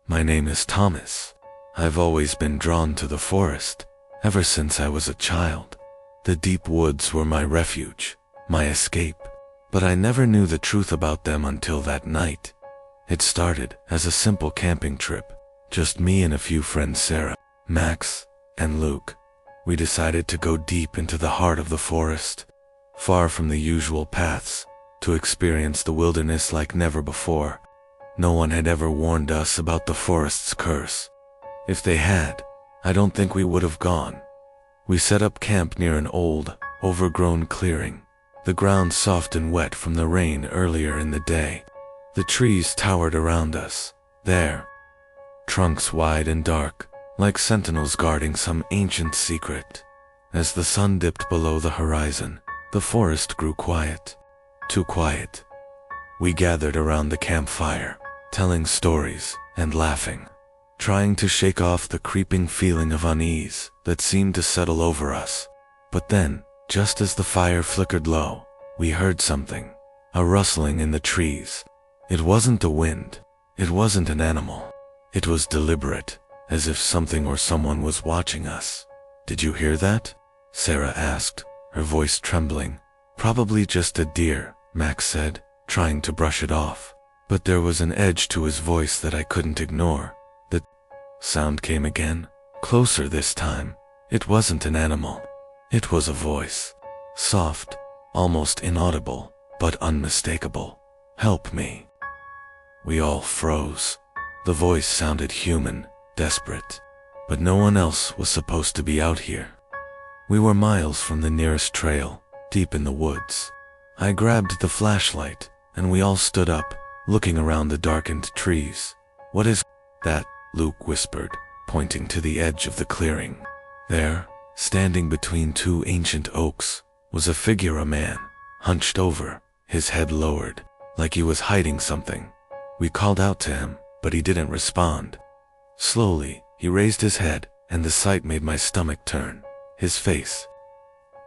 My name is Thomas. I've always been drawn to the forest, ever since I was a child. The deep woods were my refuge, my escape, but I never knew the truth about them until that night. It started as a simple camping trip, just me and a few friends, Sarah, Max, and Luke. We decided to go deep into the heart of the forest, far from the usual paths, to experience the wilderness like never before. No one had ever warned us about the forest's curse. If they had, I don't think we would have gone. We set up camp near an old, overgrown clearing, the ground soft and wet from the rain earlier in the day. The trees towered around us, their trunks wide and dark, like sentinels guarding some ancient secret. As the sun dipped below the horizon, the forest grew quiet, too quiet. We gathered around the campfire, telling stories and laughing, trying to shake off the creeping feeling of unease that seemed to settle over us. But then, just as the fire flickered low, we heard something, a rustling in the trees. It wasn't the wind, it wasn't an animal. It was deliberate, as if something or someone was watching us. "Did you hear that?" Sarah asked, her voice trembling. "Probably just a deer," Max said, trying to brush it off. But there was an edge to his voice that I couldn't ignore. The sound came again, closer this time. It wasn't an animal. It was a voice. Soft, almost inaudible, but unmistakable. "Help me." We all froze. The voice sounded human, desperate. But no one else was supposed to be out here. We were miles from the nearest trail, deep in the woods. I grabbed the flashlight, and we all stood up, looking around the darkened trees. "What is that?" Luke whispered, pointing to the edge of the clearing. There, standing between two ancient oaks, was a figure, a man, hunched over, his head lowered, like he was hiding something. We called out to him, but he didn't respond. Slowly, he raised his head, and the sight made my stomach turn. His face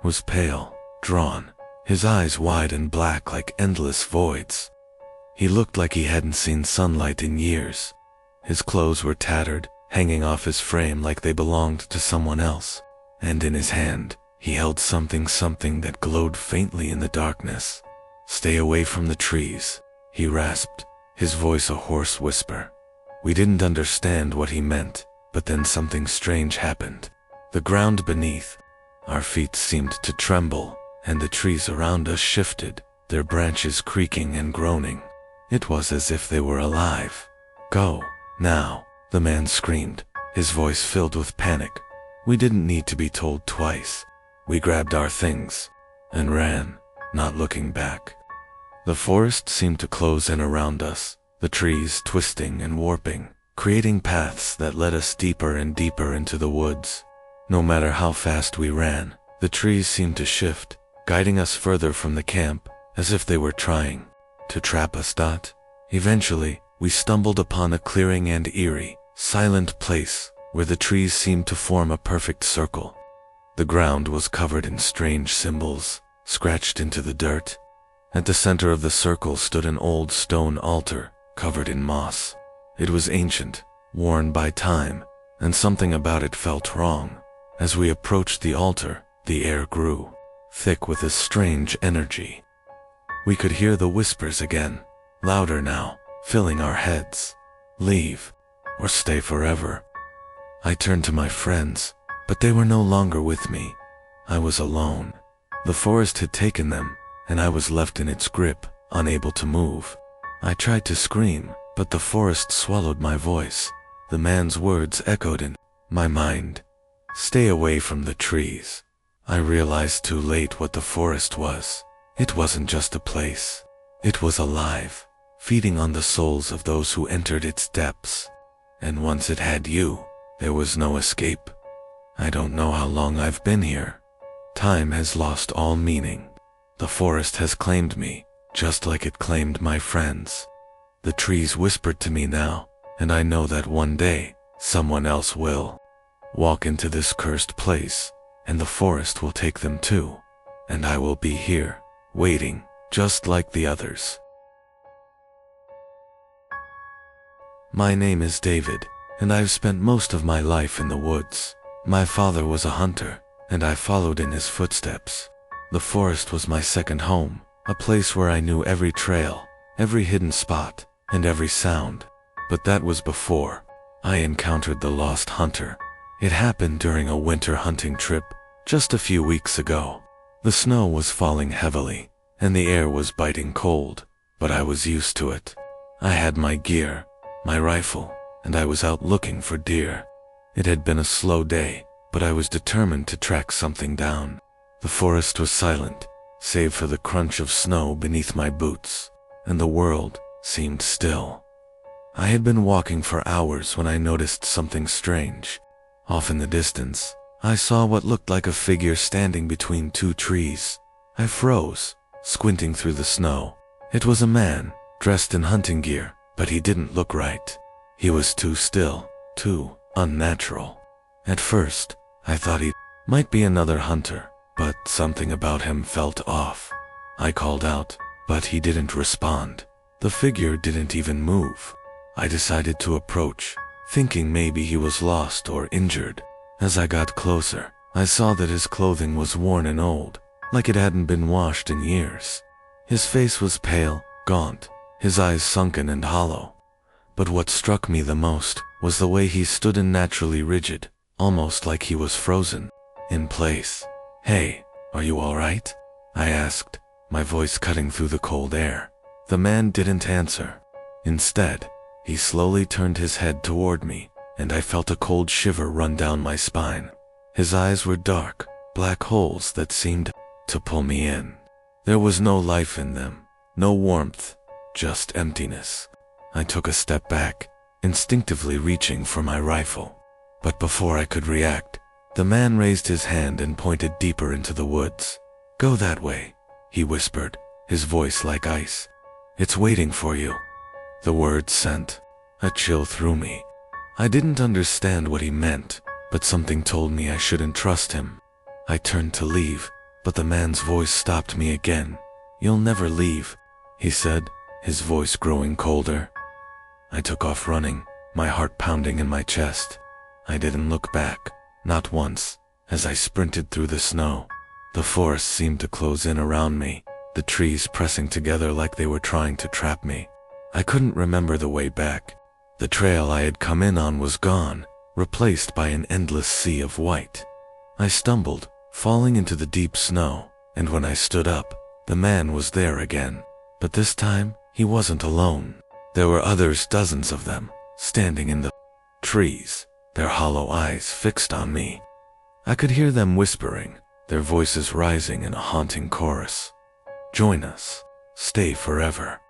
was pale, drawn, his eyes wide and black like endless voids. He looked like he hadn't seen sunlight in years. His clothes were tattered, hanging off his frame like they belonged to someone else, and in his hand, he held something that glowed faintly in the darkness. "Stay away from the trees," he rasped, his voice a hoarse whisper. We didn't understand what he meant, but then something strange happened. The ground beneath our feet seemed to tremble, and the trees around us shifted, their branches creaking and groaning. It was as if they were alive. "Go, now," the man screamed, his voice filled with panic. We didn't need to be told twice. We grabbed our things and ran, not looking back. The forest seemed to close in around us, the trees twisting and warping, creating paths that led us deeper and deeper into the woods. No matter how fast we ran, the trees seemed to shift, guiding us further from the camp, as if they were trying to trap us. Eventually, we stumbled upon a clearing and eerie, silent place where the trees seemed to form a perfect circle. The ground was covered in strange symbols, scratched into the dirt. At the center of the circle stood an old stone altar, covered in moss. It was ancient, worn by time, and something about it felt wrong. As we approached the altar, the air grew thick with a strange energy. We could hear the whispers again, louder now, filling our heads. "Leave, or stay forever." I turned to my friends, but they were no longer with me. I was alone. The forest had taken them, and I was left in its grip, unable to move. I tried to scream, but the forest swallowed my voice. The man's words echoed in my mind. "Stay away from the trees." I realized too late what the forest was. It wasn't just a place. It was alive, feeding on the souls of those who entered its depths. And once it had you, there was no escape. I don't know how long I've been here. Time has lost all meaning. The forest has claimed me, just like it claimed my friends. The trees whispered to me now, and I know that one day, someone else will walk into this cursed place, and the forest will take them too. And I will be here, waiting, just like the others. My name is David, and I've spent most of my life in the woods. My father was a hunter, and I followed in his footsteps. The forest was my second home, a place where I knew every trail, every hidden spot, and every sound. But that was before I encountered the lost hunter. It happened during a winter hunting trip just a few weeks ago. The snow was falling heavily, and the air was biting cold, but I was used to it. I had my gear, my rifle, and I was out looking for deer. It had been a slow day, but I was determined to track something down. The forest was silent, save for the crunch of snow beneath my boots, and the world seemed still. I had been walking for hours when I noticed something strange. Off in the distance, I saw what looked like a figure standing between two trees. I froze, squinting through the snow. It was a man, dressed in hunting gear, but he didn't look right. He was too still, too unnatural. At first, I thought he might be another hunter, but something about him felt off. I called out, but he didn't respond. The figure didn't even move. I decided to approach, thinking maybe he was lost or injured. As I got closer, I saw that his clothing was worn and old, like it hadn't been washed in years. His face was pale, gaunt, his eyes sunken and hollow. But what struck me the most was the way he stood unnaturally rigid, almost like he was frozen in place. "Hey, are you all right?" I asked, my voice cutting through the cold air. The man didn't answer. Instead, he slowly turned his head toward me, and I felt a cold shiver run down my spine. His eyes were dark, black holes that seemed to pull me in. There was no life in them, no warmth, just emptiness. I took a step back, instinctively reaching for my rifle. But before I could react, the man raised his hand and pointed deeper into the woods. "Go that way," he whispered, his voice like ice. "It's waiting for you." The words sent a chill through me. I didn't understand what he meant, but something told me I shouldn't trust him. I turned to leave, but the man's voice stopped me again. "You'll never leave," he said, his voice growing colder. I took off running, my heart pounding in my chest. I didn't look back, not once, as I sprinted through the snow. The forest seemed to close in around me, the trees pressing together like they were trying to trap me. I couldn't remember the way back. The trail I had come in on was gone, replaced by an endless sea of white. I stumbled, falling into the deep snow, and when I stood up, the man was there again. But this time, he wasn't alone. There were others, dozens of them, standing in the trees, their hollow eyes fixed on me. I could hear them whispering, their voices rising in a haunting chorus. "Join us. Stay forever."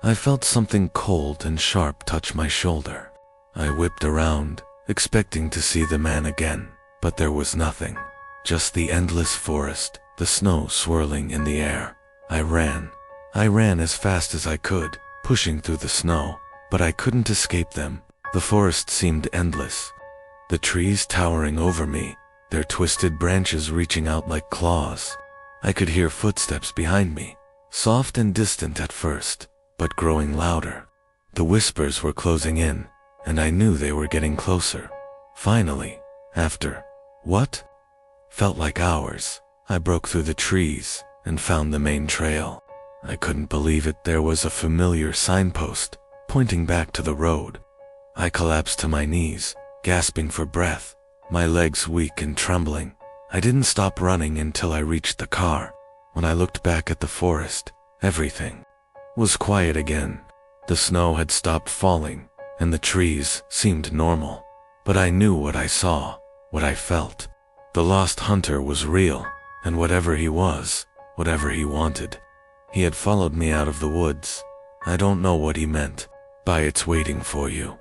I felt something cold and sharp touch my shoulder. I whipped around, expecting to see the man again, but there was nothing. Just the endless forest, the snow swirling in the air. I ran. I ran as fast as I could, pushing through the snow, but I couldn't escape them. The forest seemed endless. The trees towering over me, their twisted branches reaching out like claws. I could hear footsteps behind me, soft and distant at first, but growing louder. The whispers were closing in, and I knew they were getting closer. Finally, after what felt like hours, I broke through the trees and found the main trail. I couldn't believe it. There was a familiar signpost pointing back to the road. I collapsed to my knees, gasping for breath, my legs weak and trembling. I didn't stop running until I reached the car. When I looked back at the forest, everything was quiet again. The snow had stopped falling, and the trees seemed normal. But I knew what I saw, what I felt. The lost hunter was real, and whatever he was, whatever he wanted, he had followed me out of the woods. I don't know what he meant by "it's waiting for you."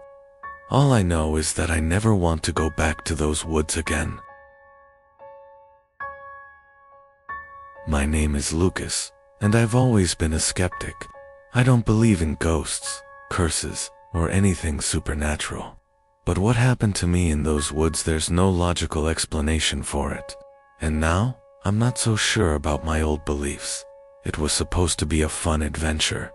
All I know is that I never want to go back to those woods again. My name is Lucas, and I've always been a skeptic. I don't believe in ghosts, curses, or anything supernatural. But what happened to me in those woods, there's no logical explanation for it. And now, I'm not so sure about my old beliefs. It was supposed to be a fun adventure.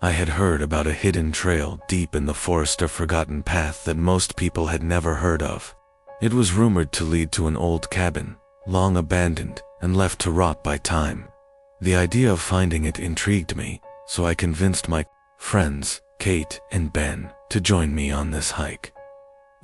I had heard about a hidden trail deep in the forest, a forgotten path that most people had never heard of. It was rumored to lead to an old cabin, long abandoned and left to rot by time. The idea of finding it intrigued me, so I convinced my friends, Kate and Ben, to join me on this hike.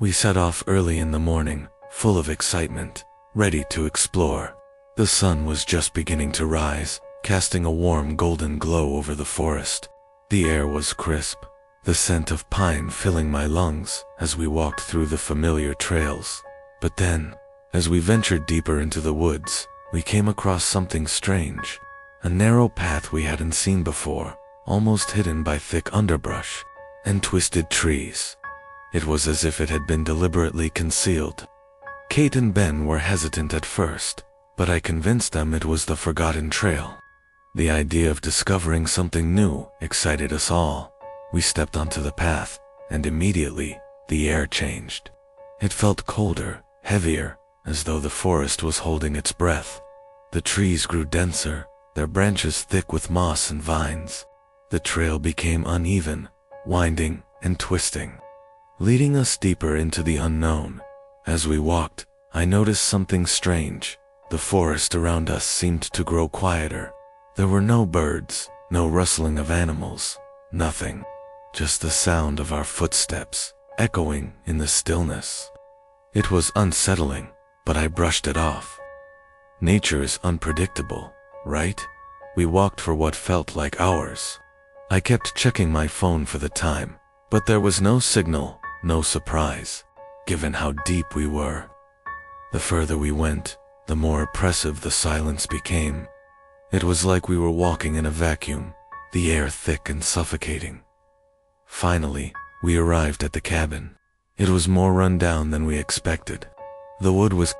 We set off early in the morning, full of excitement, ready to explore. The sun was just beginning to rise, casting a warm golden glow over the forest. The air was crisp, the scent of pine filling my lungs as we walked through the familiar trails. But then, as we ventured deeper into the woods, we came across something strange. A narrow path we hadn't seen before, almost hidden by thick underbrush and twisted trees. It was as if it had been deliberately concealed. Kate and Ben were hesitant at first, but I convinced them it was the forgotten trail. The idea of discovering something new excited us all. We stepped onto the path, and immediately, the air changed. It felt colder, heavier, as though the forest was holding its breath. The trees grew denser, their branches thick with moss and vines. The trail became uneven, winding and twisting, leading us deeper into the unknown. As we walked, I noticed something strange. The forest around us seemed to grow quieter. There were no birds, no rustling of animals, nothing. Just the sound of our footsteps, echoing in the stillness. It was unsettling, but I brushed it off. Nature is unpredictable, right? We walked for what felt like hours. I kept checking my phone for the time, but there was no signal, no surprise, given how deep we were. The further we went, the more oppressive the silence became. It was like we were walking in a vacuum, the air thick and suffocating. Finally, we arrived at the cabin. It was more run down than we expected. The wood was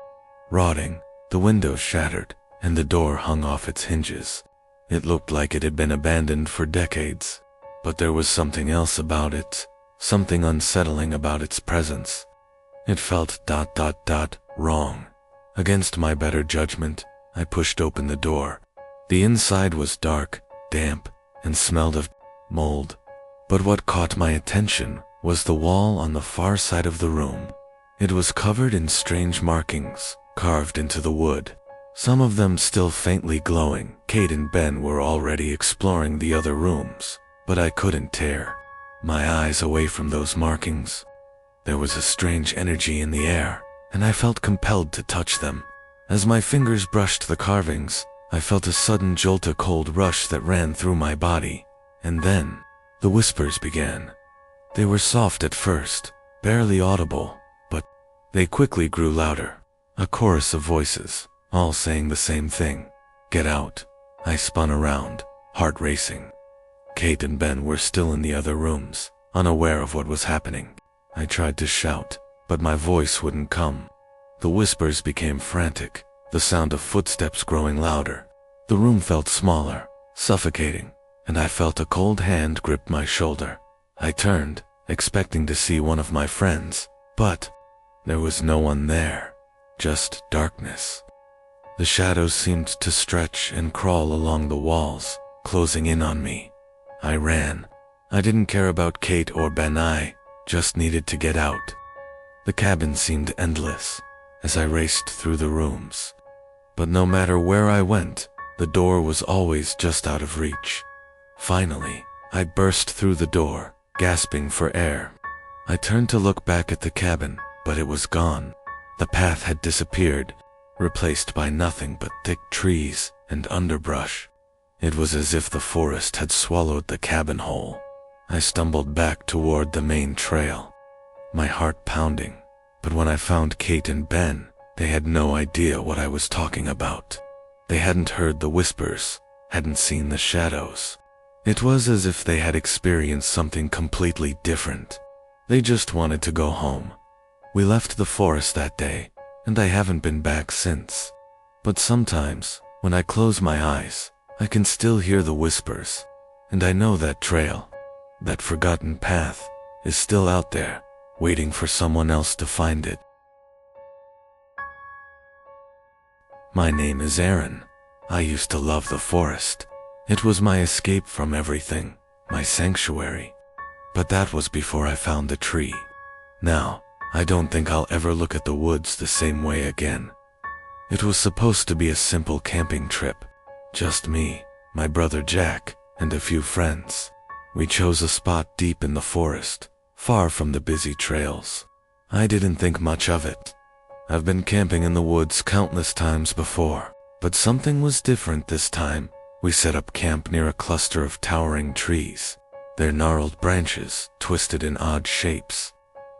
rotting, the windows shattered, and the door hung off its hinges. It looked like it had been abandoned for decades, but there was something else about it, something unsettling about its presence. It felt wrong. Against my better judgment, I pushed open the door. The inside was dark, damp, and smelled of mold. But what caught my attention was the wall on the far side of the room. It was covered in strange markings, carved into the wood, some of them still faintly glowing. Kate and Ben were already exploring the other rooms, but I couldn't tear my eyes away from those markings. There was a strange energy in the air, and I felt compelled to touch them. As my fingers brushed the carvings, I felt a sudden jolt, a cold rush that ran through my body. And then, the whispers began. They were soft at first, barely audible, but they quickly grew louder. A chorus of voices, all saying the same thing. "Get out." I spun around, heart racing. Kate and Ben were still in the other rooms, unaware of what was happening. I tried to shout, but my voice wouldn't come. The whispers became frantic, the sound of footsteps growing louder. The room felt smaller, suffocating, and I felt a cold hand grip my shoulder. I turned, expecting to see one of my friends, but there was no one there, just darkness. The shadows seemed to stretch and crawl along the walls, closing in on me. I ran. I didn't care about Kate or Ben, I just needed to get out. The cabin seemed endless as I raced through the rooms. But no matter where I went, the door was always just out of reach. Finally, I burst through the door, gasping for air. I turned to look back at the cabin, but it was gone. The path had disappeared, replaced by nothing but thick trees and underbrush. It was as if the forest had swallowed the cabin whole. I stumbled back toward the main trail, my heart pounding. But when I found Kate and Ben, they had no idea what I was talking about. They hadn't heard the whispers, hadn't seen the shadows. It was as if they had experienced something completely different. They just wanted to go home. We left the forest that day, and I haven't been back since. But sometimes, when I close my eyes, I can still hear the whispers, and I know that trail, that forgotten path, is still out there, waiting for someone else to find it. My name is Aaron. I used to love the forest. It was my escape from everything, my sanctuary. But that was before I found the tree. Now, I don't think I'll ever look at the woods the same way again. It was supposed to be a simple camping trip. Just me, my brother Jack, and a few friends. We chose a spot deep in the forest, far from the busy trails. I didn't think much of it. I've been camping in the woods countless times before, but something was different this time. We set up camp near a cluster of towering trees, their gnarled branches twisted in odd shapes.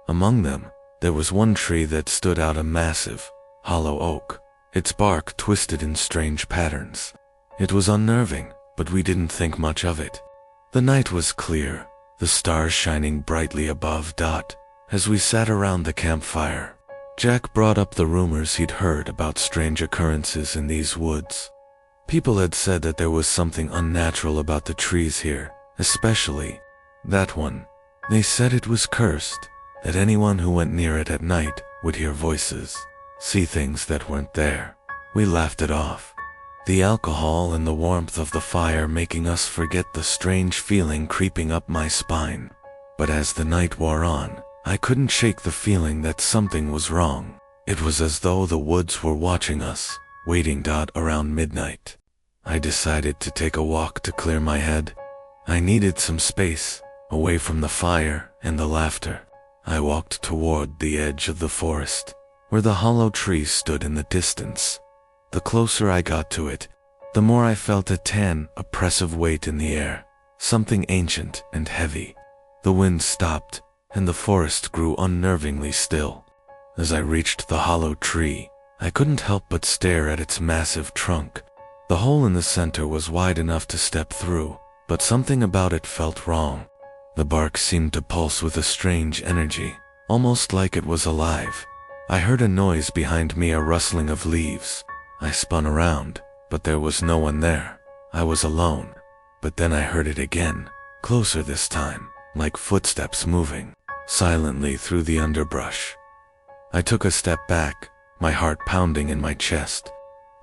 Among them, there was one tree that stood out, a massive, hollow oak, its bark twisted in strange patterns. It was unnerving, but we didn't think much of it. The night was clear, the stars shining brightly above. As we sat around the campfire, Jack brought up the rumors he'd heard about strange occurrences in these woods. People had said that there was something unnatural about the trees here, especially that one. They said it was cursed, that anyone who went near it at night would hear voices, see things that weren't there. We laughed it off, the alcohol and the warmth of the fire making us forget the strange feeling creeping up my spine. But as the night wore on, I couldn't shake the feeling that something was wrong. It was as though the woods were watching us, waiting. Around midnight, I decided to take a walk to clear my head. I needed some space, away from the fire and the laughter. I walked toward the edge of the forest, where the hollow tree stood in the distance. The closer I got to it, the more I felt a oppressive weight in the air, something ancient and heavy. The wind stopped, and the forest grew unnervingly still. As I reached the hollow tree, I couldn't help but stare at its massive trunk. The hole in the center was wide enough to step through, but something about it felt wrong. The bark seemed to pulse with a strange energy, almost like it was alive. I heard a noise behind me, a rustling of leaves. I spun around, but there was no one there. I was alone. But then I heard it again, closer this time, like footsteps moving silently through the underbrush. I took a step back, my heart pounding in my chest.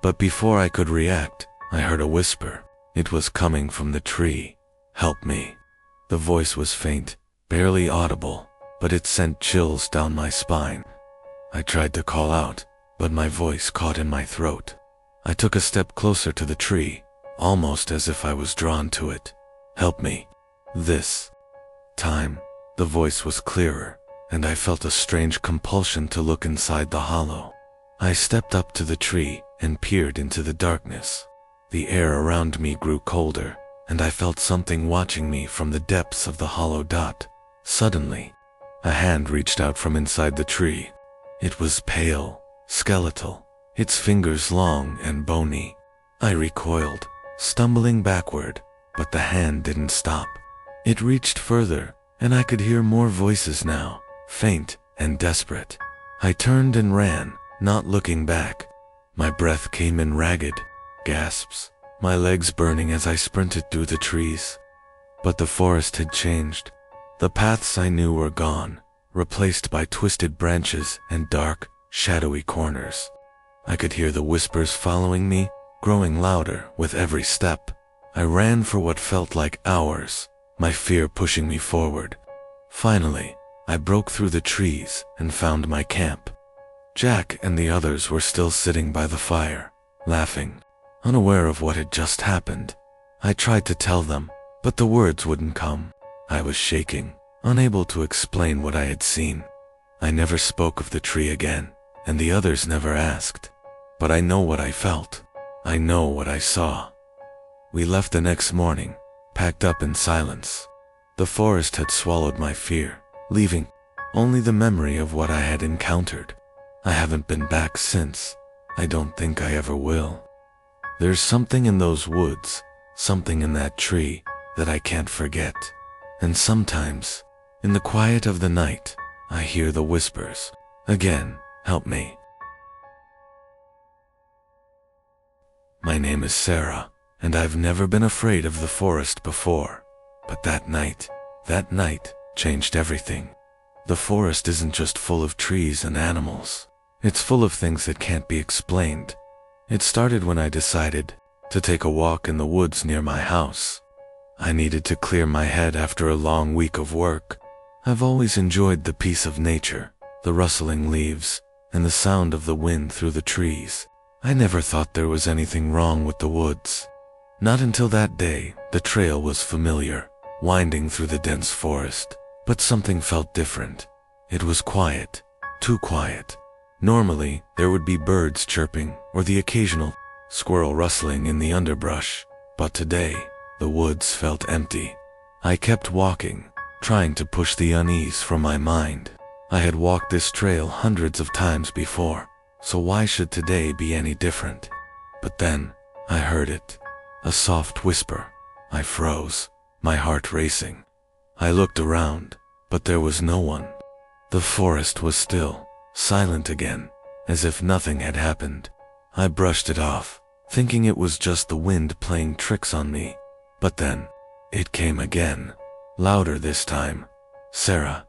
But before I could react, I heard a whisper. It was coming from the tree. "Help me." The voice was faint, barely audible, but it sent chills down my spine. I tried to call out, but my voice caught in my throat. I took a step closer to the tree, almost as if I was drawn to it. "Help me." This time, the voice was clearer, and I felt a strange compulsion to look inside the hollow. I stepped up to the tree and peered into the darkness. The air around me grew colder, and I felt something watching me from the depths of the hollow. Suddenly, a hand reached out from inside the tree. It was pale, skeletal, its fingers long and bony. I recoiled, stumbling backward, but the hand didn't stop. It reached further, and I could hear more voices now, faint and desperate. I turned and ran, not looking back. My breath came in ragged gasps, my legs burning as I sprinted through the trees. But the forest had changed. The paths I knew were gone, replaced by twisted branches and dark, shadowy corners. I could hear the whispers following me, growing louder with every step. I ran for what felt like hours, my fear pushing me forward. Finally, I broke through the trees and found my camp. Jack and the others were still sitting by the fire, laughing, unaware of what had just happened. I tried to tell them, but the words wouldn't come. I was shaking, unable to explain what I had seen. I never spoke of the tree again, and the others never asked. But I know what I felt. I know what I saw. We left the next morning, packed up in silence. The forest had swallowed my fear, leaving only the memory of what I had encountered. I haven't been back since. I don't think I ever will. There's something in those woods, something in that tree, that I can't forget. And sometimes, in the quiet of the night, I hear the whispers. Again, help me. My name is Sarah, and I've never been afraid of the forest before. But that night changed everything. The forest isn't just full of trees and animals. It's full of things that can't be explained. It started when I decided to take a walk in the woods near my house. I needed to clear my head after a long week of work. I've always enjoyed the peace of nature, the rustling leaves, and the sound of the wind through the trees. I never thought there was anything wrong with the woods. Not until that day. The trail was familiar, winding through the dense forest, but something felt different. It was quiet, too quiet. Normally, there would be birds chirping or the occasional squirrel rustling in the underbrush, but today, the woods felt empty. I kept walking, trying to push the unease from my mind. I had walked this trail hundreds of times before, so why should today be any different? But then, I heard it. A soft whisper. I froze, my heart racing. I looked around, but there was no one. The forest was still, silent again, as if nothing had happened. I brushed it off, thinking it was just the wind playing tricks on me. But then, it came again, louder this time. Sarah, ...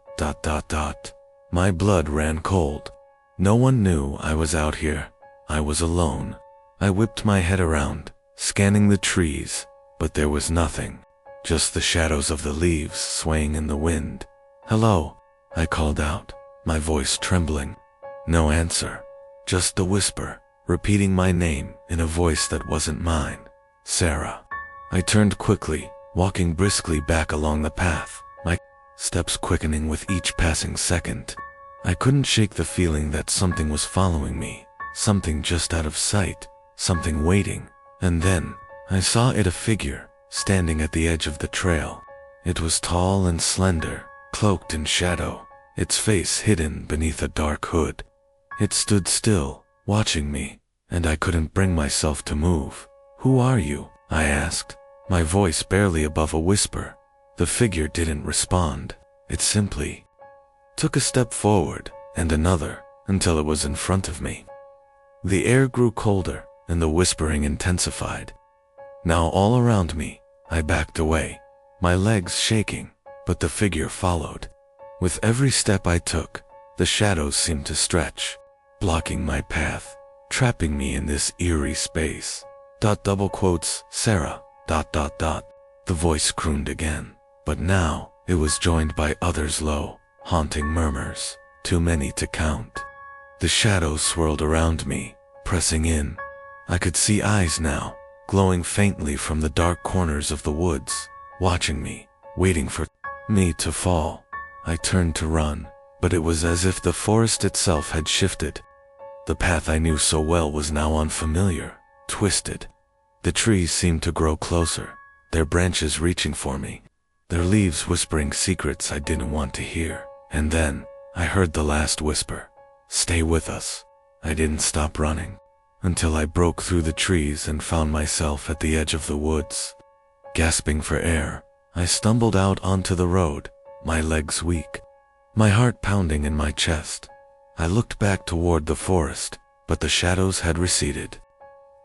My blood ran cold. No one knew I was out here. I was alone. I whipped my head around, scanning the trees, but there was nothing. Just the shadows of the leaves swaying in the wind. "Hello," I called out, my voice trembling. No answer. Just the whisper, repeating my name in a voice that wasn't mine. Sarah. I turned quickly, walking briskly back along the path, my steps quickening with each passing second. I couldn't shake the feeling that something was following me, something just out of sight, something waiting. And then, I saw it, a figure, standing at the edge of the trail. It was tall and slender, cloaked in shadow, its face hidden beneath a dark hood. It stood still, watching me, and I couldn't bring myself to move. "Who are you?" I asked, my voice barely above a whisper. The figure didn't respond. It simply took a step forward, and another, until it was in front of me. The air grew colder, and the whispering intensified. Now all around me, I backed away, my legs shaking, but the figure followed. With every step I took, the shadows seemed to stretch, blocking my path, trapping me in this eerie space. "Sarah, ... The voice crooned again, but now it was joined by others' low, haunting murmurs, too many to count. The shadows swirled around me, pressing in. I could see eyes now, glowing faintly from the dark corners of the woods, watching me, waiting for me to fall. I turned to run, but it was as if the forest itself had shifted. The path I knew so well was now unfamiliar, twisted. The trees seemed to grow closer, their branches reaching for me, their leaves whispering secrets I didn't want to hear. And then, I heard the last whisper. "Stay with us." I didn't stop running, until I broke through the trees and found myself at the edge of the woods. Gasping for air, I stumbled out onto the road, my legs weak, my heart pounding in my chest. I looked back toward the forest, but the shadows had receded.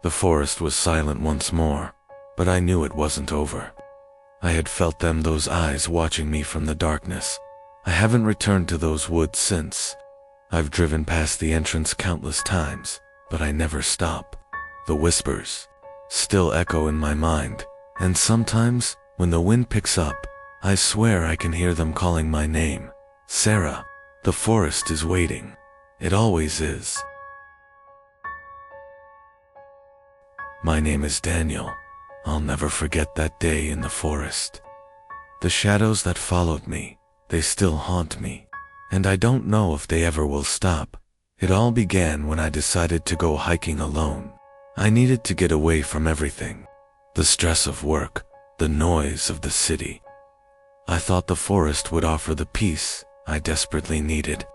The forest was silent once more, but I knew it wasn't over. I had felt them, those eyes watching me from the darkness. I haven't returned to those woods since. I've driven past the entrance countless times, but I never stop. The whispers still echo in my mind, and sometimes, when the wind picks up, I swear I can hear them calling my name. "Sarah, the forest is waiting." It always is. My name is Daniel. I'll never forget that day in the forest. The shadows that followed me, they still haunt me, and I don't know if they ever will stop. It all began when I decided to go hiking alone. I needed to get away from everything. The stress of work, the noise of the city. I thought the forest would offer the peace I desperately needed.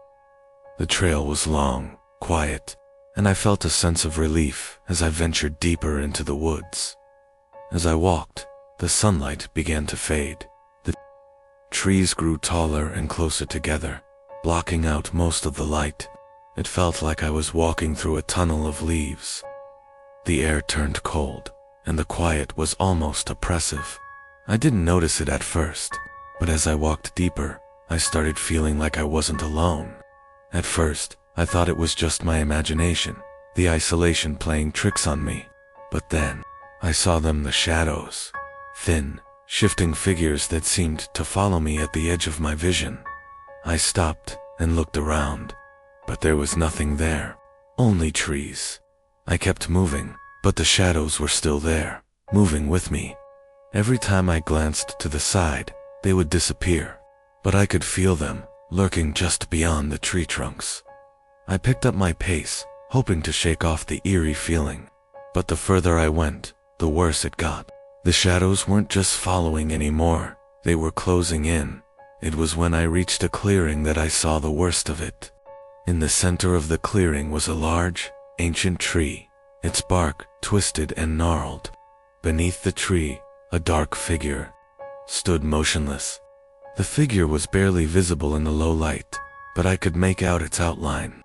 The trail was long, quiet, and I felt a sense of relief as I ventured deeper into the woods. As I walked, the sunlight began to fade. The trees grew taller and closer together, blocking out most of the light. It felt like I was walking through a tunnel of leaves. The air turned cold, and the quiet was almost oppressive. I didn't notice it at first, but as I walked deeper, I started feeling like I wasn't alone. At first, I thought it was just my imagination, the isolation playing tricks on me. But then, I saw them, the shadows. Thin, shifting figures that seemed to follow me at the edge of my vision. I stopped and looked around, but there was nothing there, only trees. I kept moving, but the shadows were still there, moving with me. Every time I glanced to the side, they would disappear, but I could feel them, lurking just beyond the tree trunks. I picked up my pace, hoping to shake off the eerie feeling, but the further I went, the worse it got. The shadows weren't just following anymore, they were closing in. It was when I reached a clearing that I saw the worst of it. In the center of the clearing was a large, ancient tree, its bark twisted and gnarled. Beneath the tree, a dark figure stood motionless. The figure was barely visible in the low light, but I could make out its outline.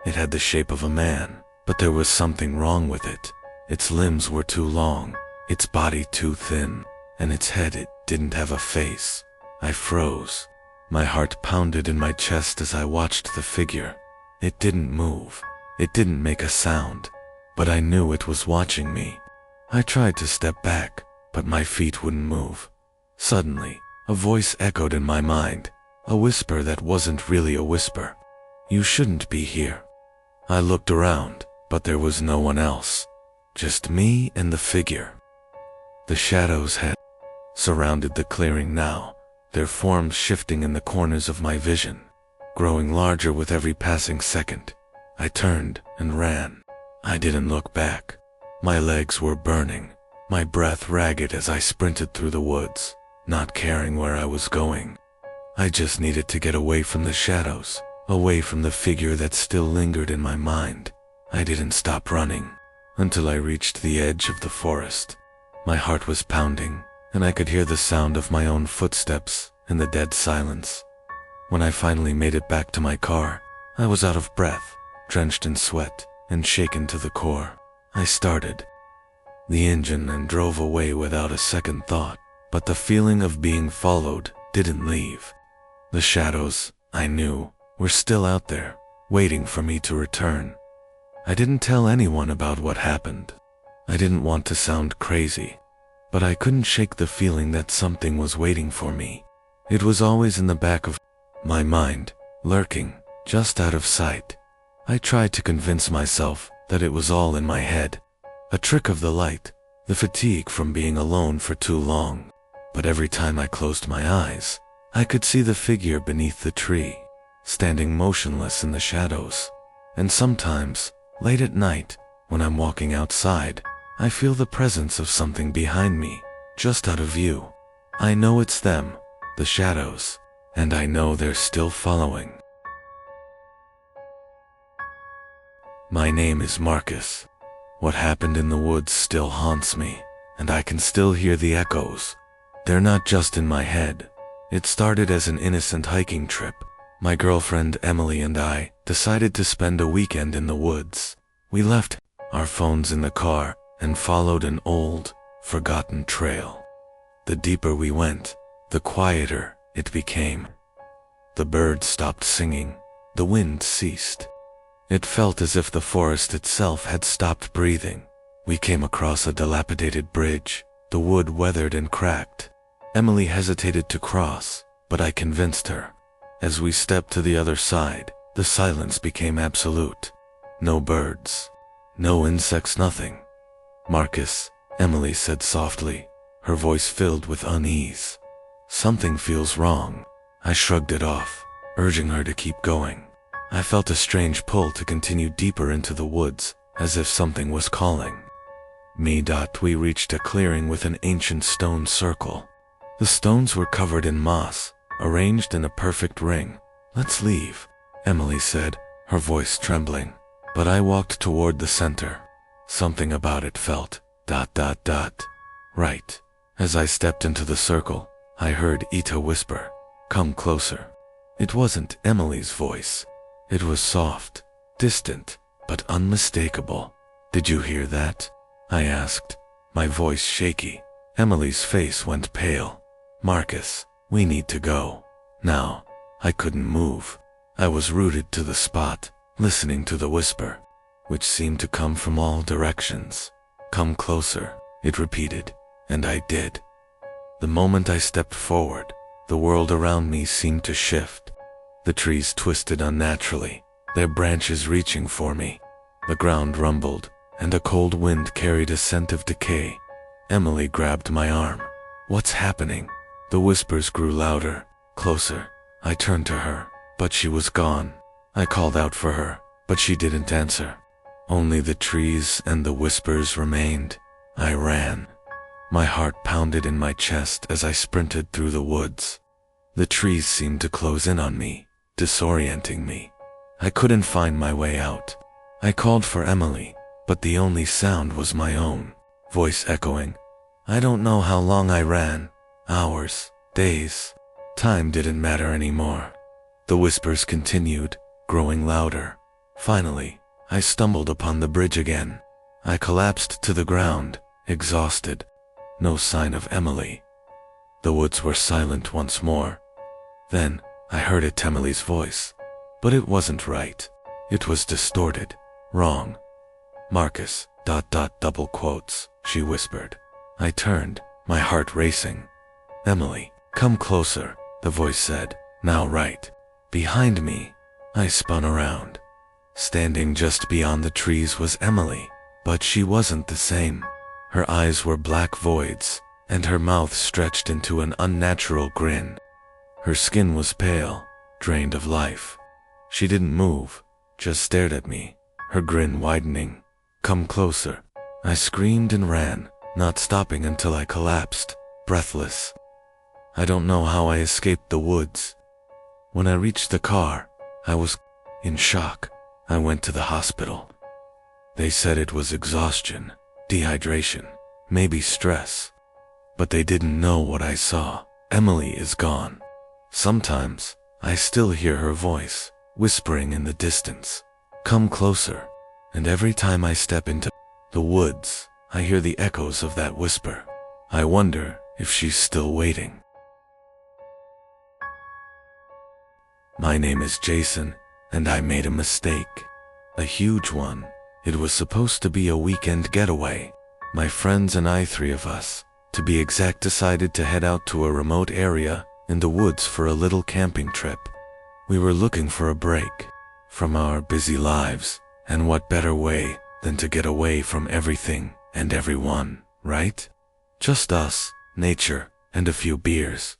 It had the shape of a man, but there was something wrong with it. Its limbs were too long, its body too thin, and its head, it didn't have a face. I froze. My heart pounded in my chest as I watched the figure. It didn't move. It didn't make a sound, but I knew it was watching me. I tried to step back, but my feet wouldn't move. Suddenly, a voice echoed in my mind, a whisper that wasn't really a whisper. "You shouldn't be here." I looked around, but there was no one else. Just me and the figure. The shadows had surrounded the clearing now, their forms shifting in the corners of my vision, growing larger with every passing second. I turned and ran. I didn't look back. My legs were burning, my breath ragged as I sprinted through the woods, not caring where I was going. I just needed to get away from the shadows, away from the figure that still lingered in my mind. I didn't stop running until I reached the edge of the forest. My heart was pounding, and I could hear the sound of my own footsteps in the dead silence. When I finally made it back to my car, I was out of breath, drenched in sweat, and shaken to the core. I started the engine and drove away without a second thought, but the feeling of being followed didn't leave. The shadows, I knew, were still out there, waiting for me to return. I didn't tell anyone about what happened. I didn't want to sound crazy, but I couldn't shake the feeling that something was waiting for me. It was always in the back of my mind, lurking, just out of sight. I tried to convince myself that it was all in my head, a trick of the light, the fatigue from being alone for too long. But every time I closed my eyes, I could see the figure beneath the tree, standing motionless in the shadows. And sometimes, late at night, when I'm walking outside, I feel the presence of something behind me, just out of view. I know it's them, the shadows, and I know they're still following. My name is Marcus. What happened in the woods still haunts me, and I can still hear the echoes. They're not just in my head. It started as an innocent hiking trip. My girlfriend Emily and I decided to spend a weekend in the woods. We left our phones in the car and followed an old, forgotten trail. The deeper we went, the quieter it became. The birds stopped singing. The wind ceased. It felt as if the forest itself had stopped breathing. We came across a dilapidated bridge, the wood weathered and cracked. Emily hesitated to cross, but I convinced her. As we stepped to the other side, the silence became absolute. No birds, no insects, nothing. "Marcus," Emily said softly, her voice filled with unease. "Something feels wrong." I shrugged it off, urging her to keep going. I felt a strange pull to continue deeper into the woods, as if something was calling. We reached a clearing with an ancient stone circle. The stones were covered in moss, arranged in a perfect ring. "Let's leave," Emily said, her voice trembling. But I walked toward the center. Something about it felt ... right. As I stepped into the circle, I heard Ita whisper, "Come closer." It wasn't Emily's voice. It was soft, distant, but unmistakable. "Did you hear that?" I asked, my voice shaky. Emily's face went pale. "Marcus, we need to go. Now." I couldn't move. I was rooted to the spot, listening to the whisper, which seemed to come from all directions. "Come closer," it repeated, and I did. The moment I stepped forward, the world around me seemed to shift. The trees twisted unnaturally, their branches reaching for me. The ground rumbled, and a cold wind carried a scent of decay. Emily grabbed my arm. "What's happening?" The whispers grew louder, closer. I turned to her, but she was gone. I called out for her, but she didn't answer. Only the trees and the whispers remained. I ran. My heart pounded in my chest as I sprinted through the woods. The trees seemed to close in on me, disorienting me. I couldn't find my way out. I called for Emily, but the only sound was my own voice echoing. I don't know how long I ran. Hours, days. Time didn't matter anymore. The whispers continued, growing louder. Finally, I stumbled upon the bridge again. I collapsed to the ground, exhausted. No sign of Emily. The woods were silent once more. Then, I heard Emily's voice. But it wasn't right. It was distorted. Wrong. "Marcus, .. double quotes, she whispered. I turned, my heart racing. "Emily, come closer," the voice said, now right behind me. I spun around. Standing just beyond the trees was Emily, but she wasn't the same. Her eyes were black voids, and her mouth stretched into an unnatural grin. Her skin was pale, drained of life. She didn't move, just stared at me, her grin widening. "Come closer." I screamed and ran, not stopping until I collapsed, breathless. I don't know how I escaped the woods. When I reached the car, I was in shock. I went to the hospital. They said it was exhaustion, dehydration, maybe stress. But they didn't know what I saw. Emily is gone. Sometimes, I still hear her voice, whispering in the distance, "Come closer." And every time I step into the woods, I hear the echoes of that whisper. I wonder if she's still waiting. My name is Jason, and I made a mistake. A huge one. It was supposed to be a weekend getaway. My friends and I, 3 of us, to be exact, decided to head out to a remote area in the woods for a little camping trip. We were looking for a break from our busy lives, and what better way than to get away from everything and everyone, right? Just us, nature, and a few beers.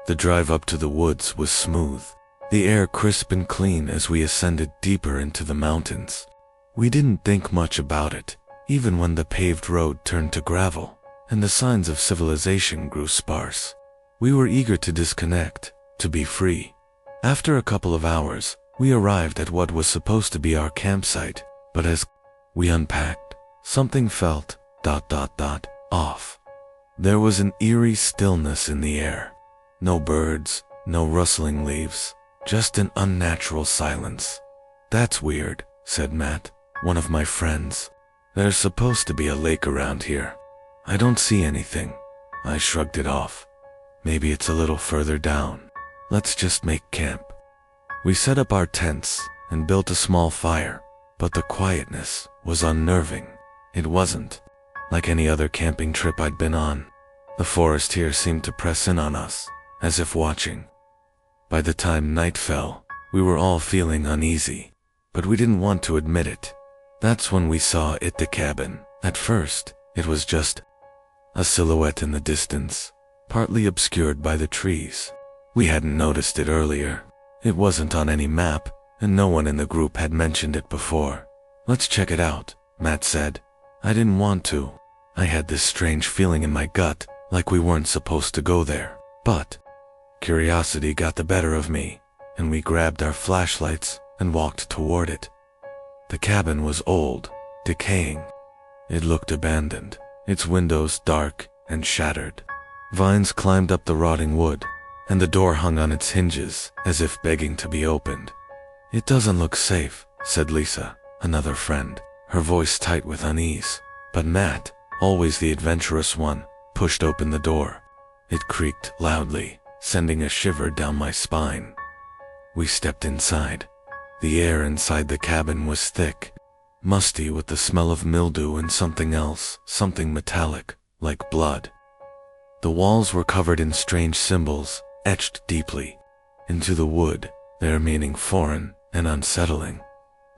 The drive up to the woods was smooth, the air crisp and clean as we ascended deeper into the mountains. We didn't think much about it, even when the paved road turned to gravel, and the signs of civilization grew sparse. We were eager to disconnect, to be free. After a couple of hours, we arrived at what was supposed to be our campsite, but as we unpacked, something felt ... off. There was an eerie stillness in the air. No birds, no rustling leaves, just an unnatural silence. "That's weird," said Matt, one of my friends. "There's supposed to be a lake around here. I don't see anything." I shrugged it off. "Maybe it's a little further down. Let's just make camp." We set up our tents and built a small fire, but the quietness was unnerving. It wasn't like any other camping trip I'd been on. The forest here seemed to press in on us, as if watching. By the time night fell, we were all feeling uneasy, but we didn't want to admit it. That's when we saw the cabin. At first, it was just a silhouette in the distance, partly obscured by the trees. We hadn't noticed it earlier. It wasn't on any map, and no one in the group had mentioned it before. "Let's check it out," Matt said. I didn't want to. I had this strange feeling in my gut, like we weren't supposed to go there. But curiosity got the better of me, and we grabbed our flashlights and walked toward it. The cabin was old, decaying. It looked abandoned, its windows dark and shattered. Vines climbed up the rotting wood, and the door hung on its hinges, as if begging to be opened. "It doesn't look safe," said Lisa, another friend, her voice tight with unease. But Matt, always the adventurous one, pushed open the door. It creaked loudly, sending a shiver down my spine. We stepped inside. The air inside the cabin was thick, musty with the smell of mildew and something else, something metallic, like blood. The walls were covered in strange symbols, etched deeply into the wood, their meaning foreign and unsettling.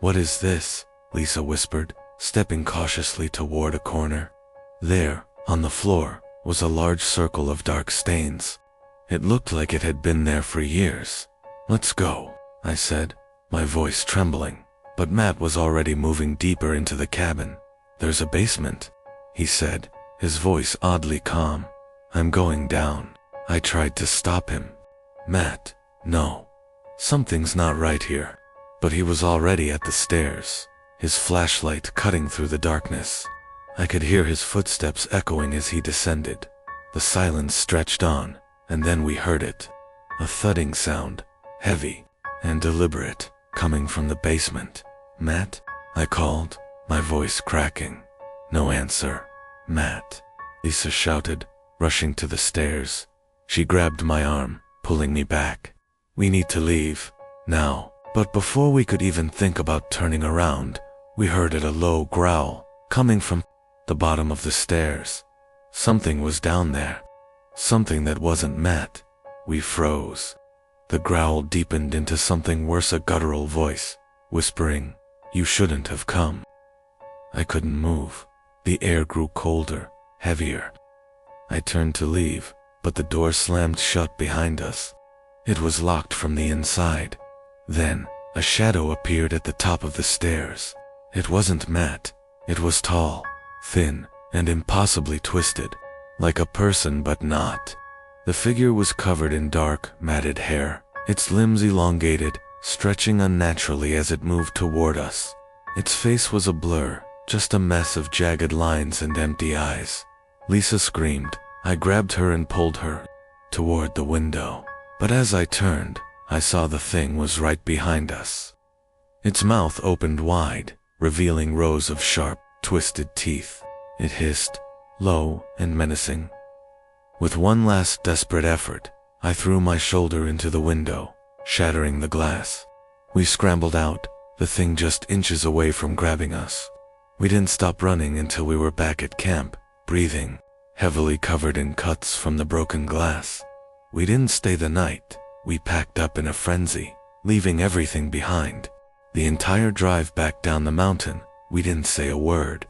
"What is this?" Lisa whispered, stepping cautiously toward a corner. There, on the floor, was a large circle of dark stains. It looked like it had been there for years. "Let's go," I said, my voice trembling, but Matt was already moving deeper into the cabin. "There's a basement," he said, his voice oddly calm. "I'm going down." I tried to stop him. "Matt, no. Something's not right here." But he was already at the stairs, his flashlight cutting through the darkness. I could hear his footsteps echoing as he descended. The silence stretched on, and then we heard it. A thudding sound, heavy and deliberate, coming from the basement. "Matt?" I called, my voice cracking. No answer. "Matt," Lisa shouted, rushing to the stairs. She grabbed my arm, pulling me back. "We need to leave, now." But before we could even think about turning around, we heard a low growl, coming from the bottom of the stairs. Something was down there. Something that wasn't Matt. We froze. The growl deepened into something worse, a guttural voice, whispering, "You shouldn't have come." I couldn't move. The air grew colder, heavier. I turned to leave, but the door slammed shut behind us. It was locked from the inside. Then, a shadow appeared at the top of the stairs. It wasn't Matt. It was tall, thin, and impossibly twisted, like a person but not. The figure was covered in dark, matted hair, its limbs elongated, stretching unnaturally as it moved toward us. Its face was a blur, just a mess of jagged lines and empty eyes. Lisa screamed. I grabbed her and pulled her toward the window. But as I turned, I saw the thing was right behind us. Its mouth opened wide, revealing rows of sharp, twisted teeth. It hissed, low and menacing. With one last desperate effort, I threw my shoulder into the window, shattering the glass. We scrambled out, the thing just inches away from grabbing us. We didn't stop running until we were back at camp, breathing, heavily covered in cuts from the broken glass. We didn't stay the night. We packed up in a frenzy, leaving everything behind. The entire drive back down the mountain, we didn't say a word.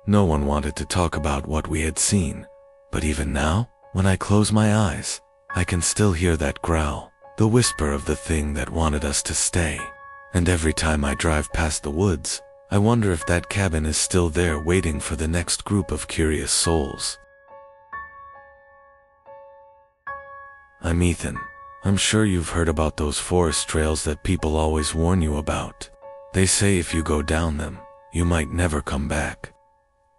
No one wanted to talk about what we had seen, but even now, when I close my eyes, I can still hear that growl, the whisper of the thing that wanted us to stay. And every time I drive past the woods, I wonder if that cabin is still there waiting for the next group of curious souls. I'm Ethan. I'm sure you've heard about those forest trails that people always warn you about. They say if you go down them, you might never come back.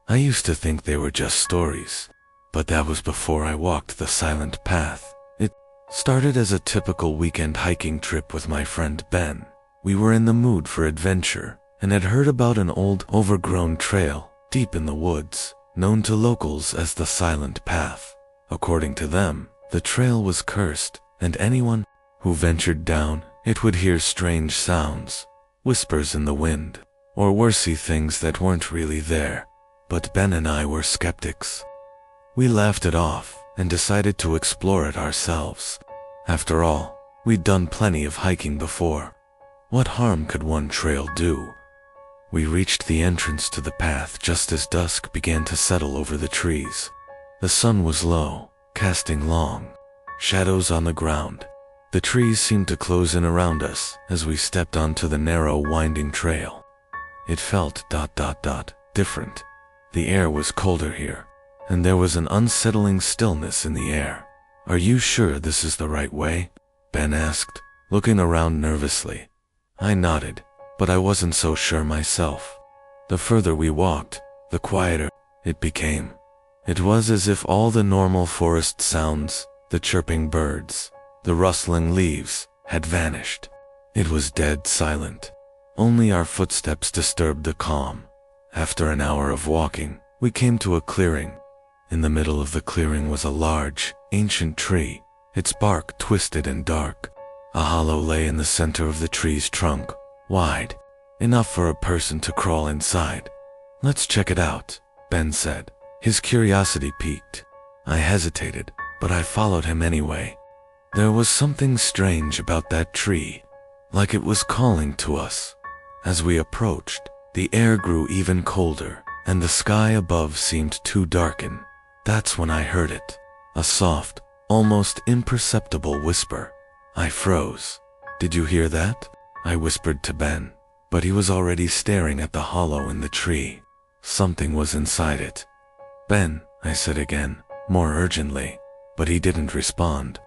I used to think they were just stories, but that was before I walked the silent path. It started as a typical weekend hiking trip with my friend Ben. We were in the mood for adventure and had heard about an old, overgrown trail deep in the woods, known to locals as the Silent Path. According to them, the trail was cursed, and anyone who ventured down it would hear strange sounds, whispers in the wind, or worsey things that weren't really there. But Ben and I were skeptics. We laughed it off and decided to explore it ourselves. After all, we'd done plenty of hiking before. What harm could one trail do? We reached the entrance to the path just as dusk began to settle over the trees. The sun was low, casting long shadows on the ground. The trees seemed to close in around us as we stepped onto the narrow, winding trail. It felt different. The air was colder here, and there was an unsettling stillness in the air. "Are you sure this is the right way?" Ben asked, looking around nervously. I nodded, but I wasn't so sure myself. The further we walked, the quieter it became. It was as if all the normal forest sounds, the chirping birds, the rustling leaves, had vanished. It was dead silent. Only our footsteps disturbed the calm. After an hour of walking, we came to a clearing. In the middle of the clearing was a large, ancient tree, its bark twisted and dark. A hollow lay in the center of the tree's trunk, wide, enough for a person to crawl inside. "Let's check it out," Ben said. His curiosity piqued. I hesitated, but I followed him anyway. There was something strange about that tree, like it was calling to us. As we approached, the air grew even colder, and the sky above seemed to darken. That's when I heard it. A soft, almost imperceptible whisper. I froze. "Did you hear that?" I whispered to Ben, but he was already staring at the hollow in the tree. Something was inside it. "Ben," I said again, more urgently, but he didn't respond.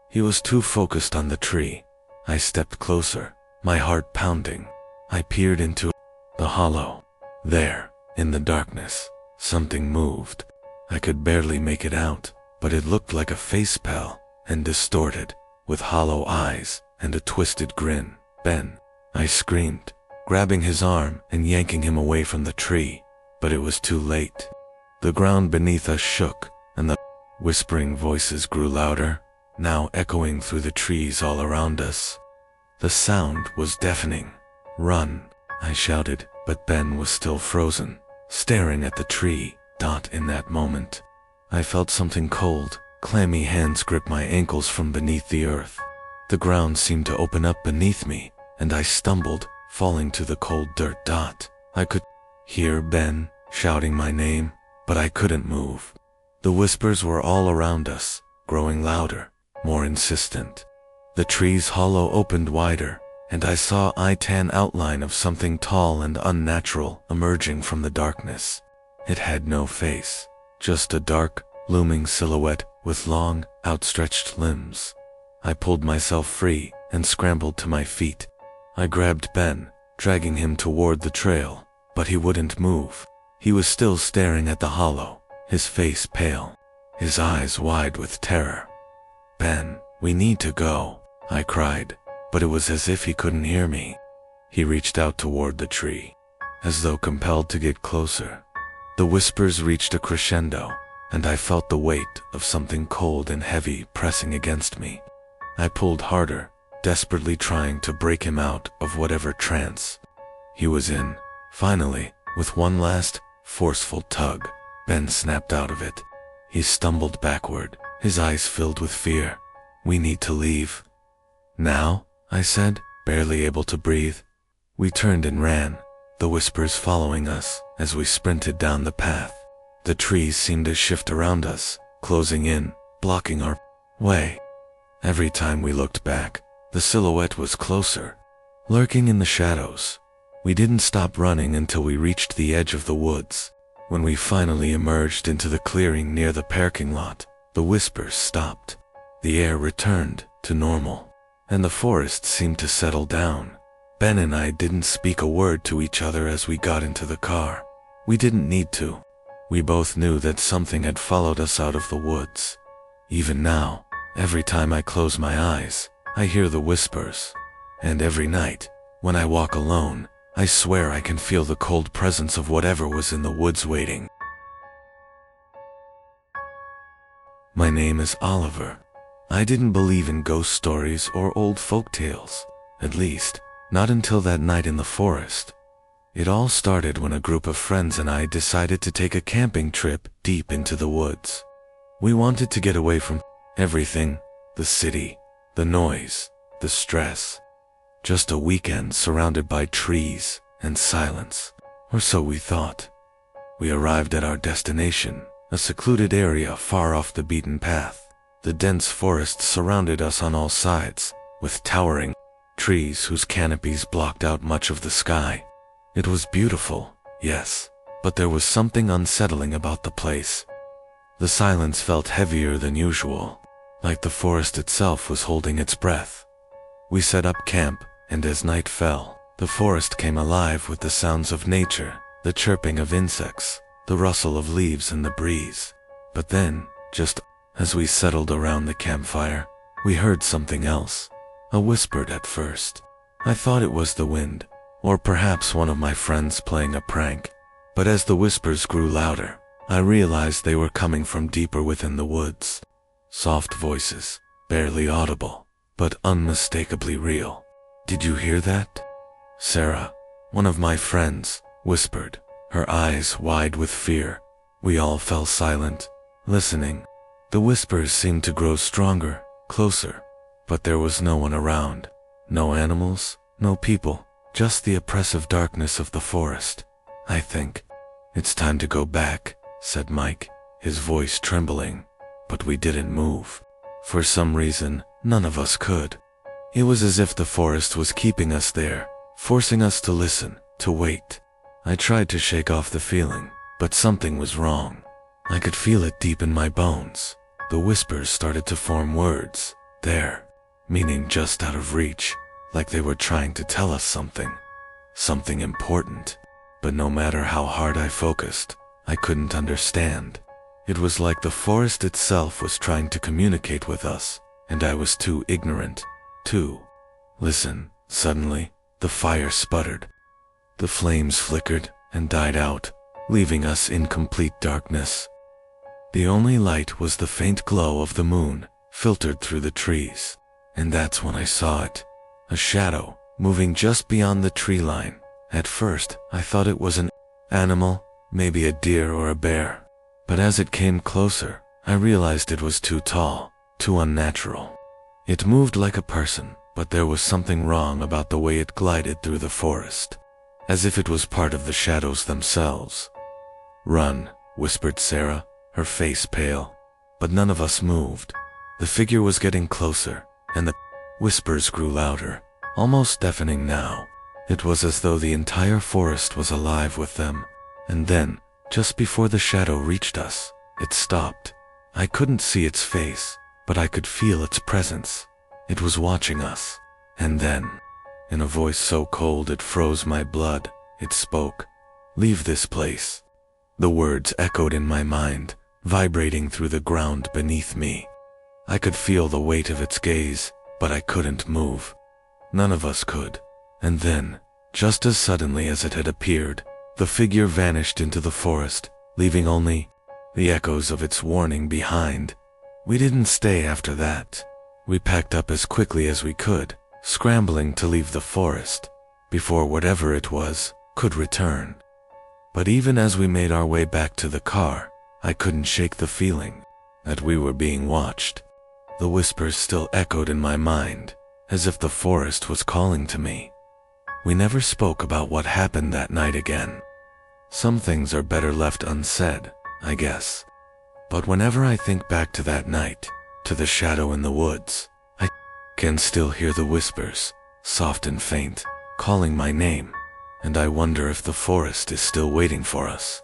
He was too focused on the tree. I stepped closer, my heart pounding. I peered into the hollow. There, in the darkness, something moved. I could barely make it out, but it looked like a face pale and distorted, with hollow eyes and a twisted grin. "Ben!" I screamed, grabbing his arm and yanking him away from the tree, but it was too late. The ground beneath us shook, and the whispering voices grew louder, now echoing through the trees all around us. The sound was deafening. "Run!" I shouted, but Ben was still frozen, staring at the tree. In that moment, I felt something cold, clammy hands grip my ankles from beneath the earth. The ground seemed to open up beneath me, and I stumbled, falling to the cold dirt. I could hear Ben shouting my name, but I couldn't move. The whispers were all around us, growing louder, more insistent. The tree's hollow opened wider, and I saw a tan outline of something tall and unnatural emerging from the darkness. It had no face, just a dark, looming silhouette with long, outstretched limbs. I pulled myself free and scrambled to my feet. I grabbed Ben, dragging him toward the trail, but he wouldn't move. He was still staring at the hollow, his face pale, his eyes wide with terror. "Ben, we need to go," I cried, but it was as if he couldn't hear me. He reached out toward the tree, as though compelled to get closer. The whispers reached a crescendo, and I felt the weight of something cold and heavy pressing against me. I pulled harder, desperately trying to break him out of whatever trance he was in. Finally, with one last, forceful tug, Ben snapped out of it. He stumbled backward, his eyes filled with fear. "We need to leave." "Now?" I said, barely able to breathe. We turned and ran, the whispers following us as we sprinted down the path. The trees seemed to shift around us, closing in, blocking our way. Every time we looked back, the silhouette was closer, lurking in the shadows. We didn't stop running until we reached the edge of the woods. When we finally emerged into the clearing near the parking lot, the whispers stopped. The air returned to normal, and the forest seemed to settle down. Ben and I didn't speak a word to each other as we got into the car. We didn't need to. We both knew that something had followed us out of the woods. Even now, every time I close my eyes, I hear the whispers. And every night, when I walk alone, I swear I can feel the cold presence of whatever was in the woods waiting. My name is Oliver. I didn't believe in ghost stories or old folk tales, at least, not until that night in the forest. It all started when a group of friends and I decided to take a camping trip deep into the woods. We wanted to get away from everything, the city, the noise, the stress. Just a weekend surrounded by trees and silence, or so we thought. We arrived at our destination, a secluded area far off the beaten path. The dense forest surrounded us on all sides, with towering trees whose canopies blocked out much of the sky. It was beautiful, yes, but there was something unsettling about the place. The silence felt heavier than usual, like the forest itself was holding its breath. We set up camp, and as night fell, the forest came alive with the sounds of nature, the chirping of insects, the rustle of leaves in the breeze. But then, just as we settled around the campfire, we heard something else. I whispered at first. I thought it was the wind, or perhaps one of my friends playing a prank. But as the whispers grew louder, I realized they were coming from deeper within the woods. Soft voices, barely audible, but unmistakably real. "Did you hear that?" Sarah, one of my friends, whispered, her eyes wide with fear. We all fell silent, listening. The whispers seemed to grow stronger, closer, but there was no one around. No animals, no people, just the oppressive darkness of the forest. "I think it's time to go back," said Mike, his voice trembling. But we didn't move. For some reason, none of us could. It was as if the forest was keeping us there, forcing us to listen, to wait. I tried to shake off the feeling, but something was wrong. I could feel it deep in my bones. The whispers started to form words, there, meaning just out of reach, like they were trying to tell us something. Something important. But no matter how hard I focused, I couldn't understand. It was like the forest itself was trying to communicate with us, and I was too ignorant to listen. Suddenly, the fire sputtered. The flames flickered and died out, leaving us in complete darkness. The only light was the faint glow of the moon, filtered through the trees. And that's when I saw it. A shadow, moving just beyond the tree line. At first, I thought it was an animal, maybe a deer or a bear. But as it came closer, I realized it was too tall, too unnatural. It moved like a person, but there was something wrong about the way it glided through the forest, as if it was part of the shadows themselves. "Run," whispered Sarah, her face pale. But none of us moved. The figure was getting closer, and the whispers grew louder, almost deafening now. It was as though the entire forest was alive with them. And then, just before the shadow reached us, it stopped. I couldn't see its face, but I could feel its presence. It was watching us. And then, in a voice so cold it froze my blood, it spoke. "Leave this place." The words echoed in my mind, vibrating through the ground beneath me. I could feel the weight of its gaze, but I couldn't move. None of us could. And then, just as suddenly as it had appeared, the figure vanished into the forest, leaving only the echoes of its warning behind. We didn't stay after that. We packed up as quickly as we could, scrambling to leave the forest, before whatever it was could return. But even as we made our way back to the car, I couldn't shake the feeling that we were being watched. The whispers still echoed in my mind, as if the forest was calling to me. We never spoke about what happened that night again. Some things are better left unsaid, I guess. But whenever I think back to that night, to the shadow in the woods, I can still hear the whispers, soft and faint, calling my name, and I wonder if the forest is still waiting for us.